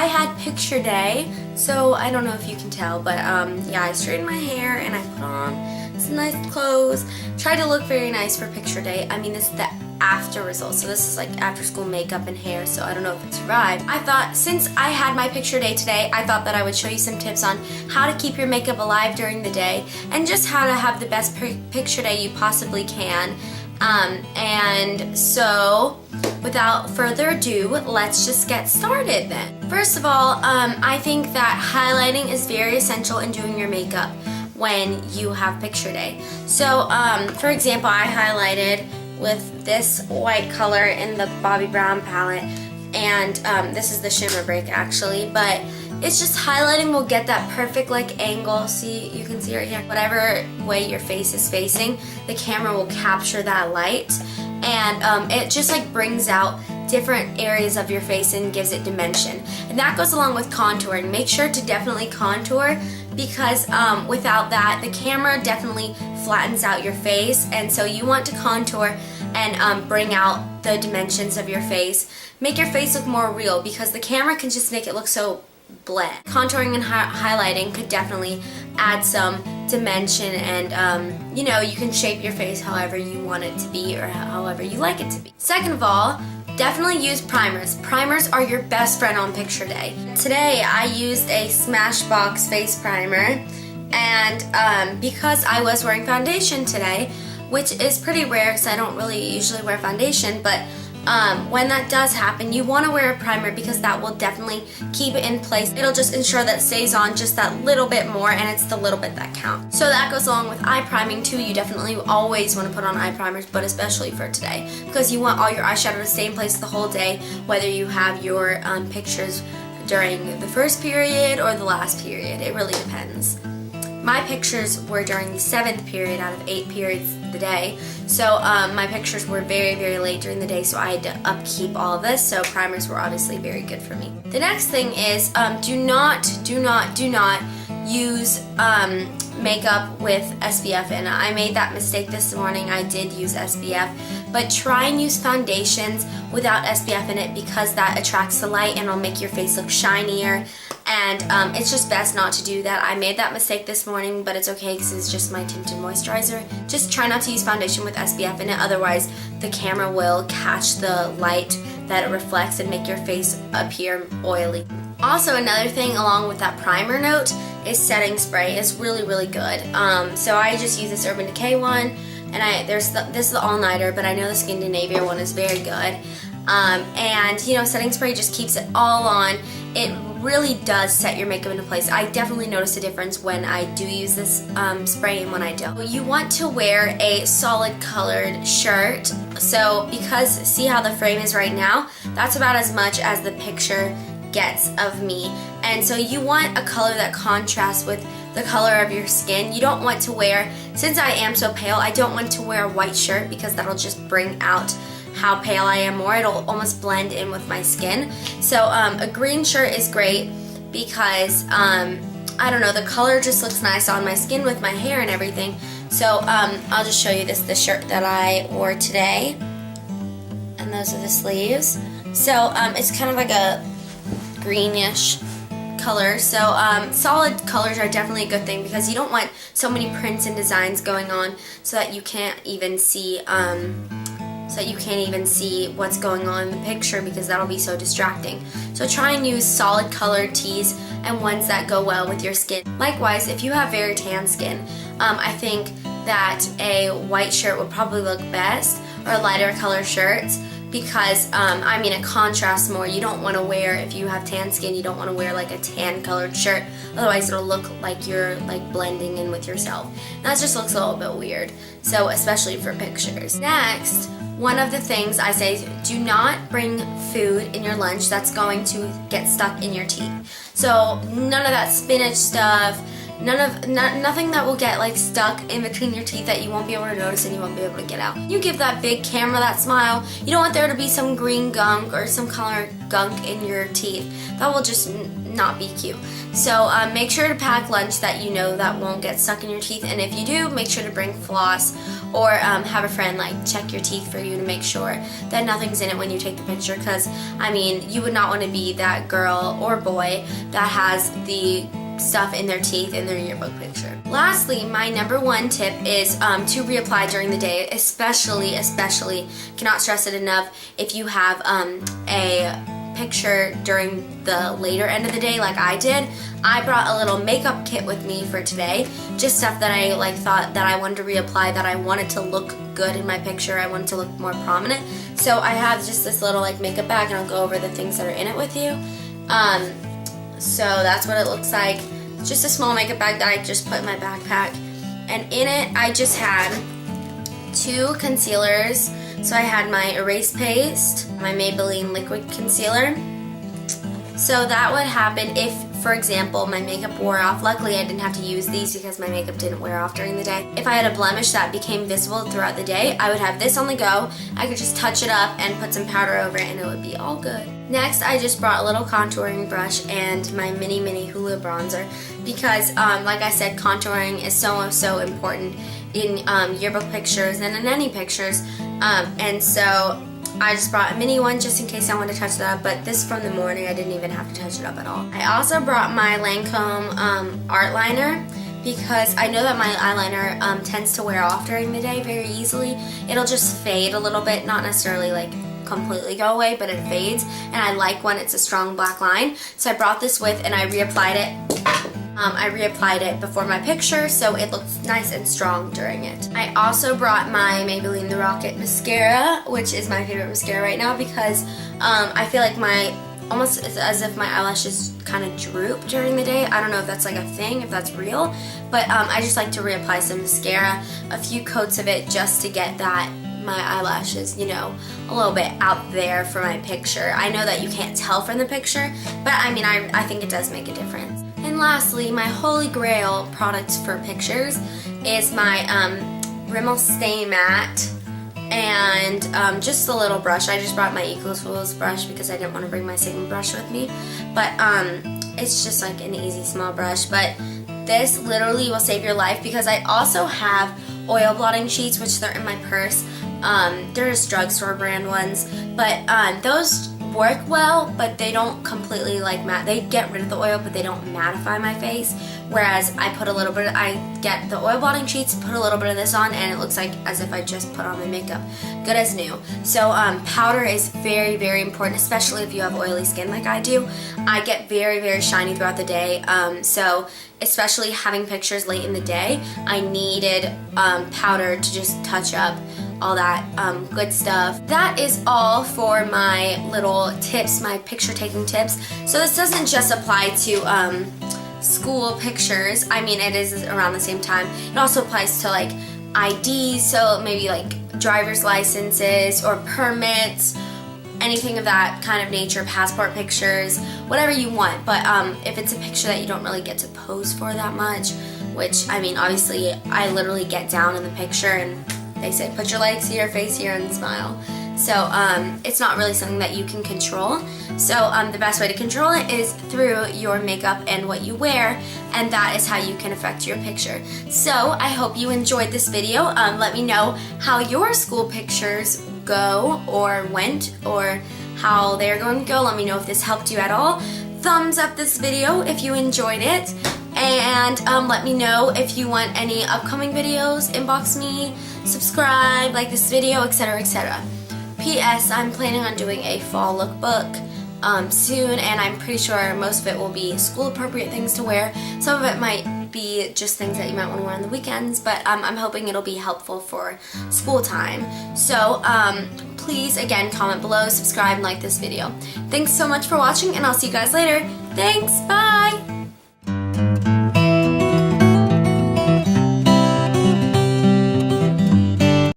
had picture day, so I don't know if you can tell, but yeah, I straightened my hair and I put on some nice clothes. Tried to look very nice for picture day. I mean, this is the after results, so this is like after school makeup and hair, so I don't know if it survived. I thought since I had my picture day today, I thought that I would show you some tips on how to keep your makeup alive during the day and just how to have the best picture day you possibly can. And so without further ado, let's just get started then. First of all, I think that highlighting is very essential in doing your makeup when you have picture day. So for example, I highlighted with this white color in the Bobbi Brown palette, and this is the shimmer break actually, but it's just highlighting will get that perfect like angle. See, you can see right here, whatever way your face is facing, the camera will capture that light, and it just like brings out different areas of your face and gives it dimension. And that goes along with contouring. Make sure to definitely contour, because without that, the camera definitely flattens out your face, and so you want to contour and bring out the dimensions of your face. Make your face look more real, because the camera can just make it look so bland. Contouring and highlighting could definitely add some dimension, and you know, you can shape your face however you want it to be or however you like it to be. Second of all, definitely use primers. Primers are your best friend on picture day. Today I used a Smashbox face primer, and because I was wearing foundation today, which is pretty rare because I don't really usually wear foundation, but when that does happen, you want to wear a primer because that will definitely keep it in place. It'll just ensure that it stays on just that little bit more, and it's the little bit that counts. So that goes along with eye priming too. You definitely always want to put on eye primers, but especially for today, because you want all your eyeshadow to stay in place the whole day, whether you have your pictures during the first period or the last period. It really depends. My pictures were during the 7th period out of 8 periods of the day, so my pictures were very, very late during the day, so I had to upkeep all of this, so primers were obviously very good for me. The next thing is do not use makeup with SPF in it. I made that mistake this morning. I did use SPF, but try and use foundations without SPF in it, because that attracts the light and it'll make your face look shinier, and it's just best not to do that. I made that mistake this morning, but it's okay because it's just my tinted moisturizer. Just try not to use foundation with SPF in it, otherwise the camera will catch the light that it reflects and make your face appear oily. Also, another thing along with that primer note is setting spray. It's really, really good. So I just use this Urban Decay one, and this is the all-nighter, but I know the Scandinavia one is very good. And you know, setting spray just keeps it all on. It really does set your makeup into place. I definitely notice a difference when I do use this spray and when I don't. You want to wear a solid colored shirt. So because see how the frame is right now, that's about as much as the picture gets of me, and so you want a color that contrasts with the color of your skin. You don't want to wear, since I am so pale, I don't want to wear a white shirt because that'll just bring out how pale I am more. It'll almost blend in with my skin. So a green shirt is great because I don't know, the color just looks nice on my skin with my hair and everything. So I'll just show you the shirt that I wore today, and those are the sleeves. So it's kind of like a greenish color, so solid colors are definitely a good thing, because you don't want so many prints and designs going on so that you can't even see what's going on in the picture, because that'll be so distracting. So try and use solid colored tees and ones that go well with your skin. Likewise, if you have very tan skin, I think that a white shirt would probably look best, or lighter color shirts, because I mean, it contrasts more. You don't want to wear, if you have tan skin, you don't want to wear like a tan colored shirt, otherwise it'll look like you're like blending in with yourself. And that just looks a little bit weird, so especially for pictures. Next, one of the things I say, do not bring food in your lunch that's going to get stuck in your teeth. So none of that spinach stuff, nothing that will get like stuck in between your teeth that you won't be able to notice and you won't be able to get out. You give that big camera that smile. You don't want there to be some green gunk or some color gunk in your teeth. That will just not be cute. So make sure to pack lunch that you know that won't get stuck in your teeth, and if you do, make sure to bring floss or have a friend like check your teeth for you to make sure that nothing's in it when you take the picture, because I mean, you would not want to be that girl or boy that has the stuff in their teeth in their yearbook picture. Lastly, my number one tip is to reapply during the day, especially, cannot stress it enough, if you have a picture during the later end of the day like I did. I brought a little makeup kit with me for today, just stuff that I thought that I wanted to reapply, that I wanted to look good in my picture, I wanted to look more prominent. So I have just this little makeup bag, and I'll go over the things that are in it with you. So that's what it looks like. Just a small makeup bag that I just put in my backpack. And in it, I just had 2 concealers. So I had my Erase Paste, my Maybelline Liquid Concealer. So that would happen if, for example, my makeup wore off. Luckily, I didn't have to use these because my makeup didn't wear off during the day. If I had a blemish that became visible throughout the day, I would have this on the go. I could just touch it up and put some powder over it, and it would be all good. Next, I just brought a little contouring brush and my mini Hoola bronzer because, like I said, contouring is so important in yearbook pictures and in any pictures. And so I just brought a mini one just in case I wanted to touch it up, but this from the morning, I didn't even have to touch it up at all. I also brought my Lancome art liner because I know that my eyeliner tends to wear off during the day very easily. It'll just fade a little bit, not necessarily completely go away, but it fades, and I like when it's a strong black line. So I brought this with, and I reapplied it. I reapplied it before my picture, so it looks nice and strong during it. I also brought my Maybelline The Rocket mascara, which is my favorite mascara right now because I feel like almost as if my eyelashes kind of droop during the day. I don't know if that's a thing, if that's real, but I just like to reapply some mascara, a few coats of it, just to get my eyelashes, a little bit out there for my picture. I know that you can't tell from the picture, but I mean, I think it does make a difference. And lastly, my holy grail product for pictures is my Rimmel Stay Matte and just a little brush. I just brought my Eco Tools brush because I didn't want to bring my Sigma brush with me, but it's just an easy small brush, but this literally will save your life because I also have oil blotting sheets, which they're in my purse. They're just drugstore brand ones, but those work well, but they don't completely matte. They get rid of the oil, but they don't mattify my face. Whereas I get the oil blotting sheets, put a little bit of this on, and it looks as if I just put on my makeup. Good as new. So powder is very important, especially if you have oily skin like I do. I get very shiny throughout the day, so especially having pictures late in the day, I needed powder to just touch up all that good stuff. That is all for my little tips, my picture taking tips. So this doesn't just apply to school pictures. I mean, it is around the same time. It also applies to IDs, so maybe driver's licenses or permits, anything of that kind of nature, passport pictures, whatever you want. But if it's a picture that you don't really get to pose for that much, which, I mean, obviously I literally get down in the picture and they say put your legs here, face here, and smile. So it's not really something that you can control. So the best way to control it is through your makeup and what you wear, and that is how you can affect your picture. So I hope you enjoyed this video. Let me know how your school pictures go or went, or how they're going to go. Let me know if this helped you at all. Thumbs up this video if you enjoyed it, and let me know if you want any upcoming videos. Inbox me, subscribe, like this video, etc. P.S. I'm planning on doing a fall lookbook soon, and I'm pretty sure most of it will be school appropriate things to wear. Some of it might be just things that you might want to wear on the weekends, but I'm hoping it'll be helpful for school time. So please, again, comment below, subscribe, and like this video. Thanks so much for watching, and I'll see you guys later. Thanks, bye!